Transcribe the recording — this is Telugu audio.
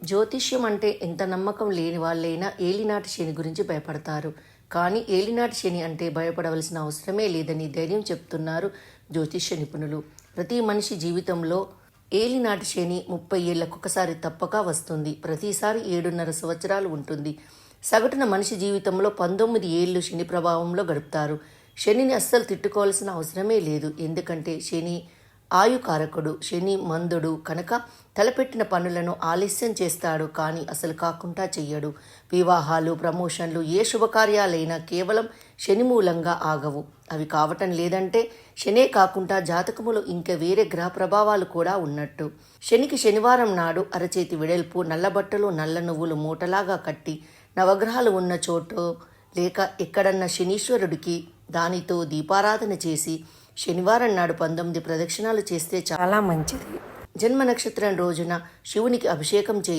జ్యోతిష్యం అంటే ఎంత నమ్మకం లేని వాళ్ళైనా ఏలినాటి శని గురించి భయపడతారు. కానీ ఏలినాటి శని అంటే భయపడవలసిన అవసరమే లేదని ధైర్యం చెప్తున్నారు జ్యోతిష్య నిపుణులు. ప్రతి మనిషి జీవితంలో ఏలినాటి శని 30 ఏళ్లకొకసారి తప్పక వస్తుంది. ప్రతిసారి 7.5 సంవత్సరాలు ఉంటుంది. సగటున మనిషి జీవితంలో 19 ఏళ్ళు శని ప్రభావంలో గడుపుతారు. శనిని అస్సలు తిట్టుకోవాల్సిన అవసరమే లేదు. ఎందుకంటే శని ఆయుకారకుడు. శని మందుడు కనుక తలపెట్టిన పనులను ఆలస్యం చేస్తాడు, కానీ అసలు కాకుండా చెయ్యడు. వివాహాలు, ప్రమోషన్లు, ఏ శుభకార్యాలైనా కేవలం శని మూలంగా ఆగవు. అవి కావటం లేదంటే శనే కాకుండా జాతకములో ఇంకా వేరే గ్రహ ప్రభావాలు కూడా ఉన్నట్టు. శనికి శనివారం నాడు అరచేతి వెడల్పు నల్లబట్టలు, నల్ల నువ్వులు మూటలాగా కట్టి నవగ్రహాలు ఉన్న చోటు లేక ఎక్కడన్నా శనీశ్వరుడికి దానితో దీపారాధన చేసి శనివారం నాడు 19 ప్రదక్షిణాలు చేస్తే చాలా మంచిది. జన్మ నక్షత్రం రోజున శివునికి అభిషేకం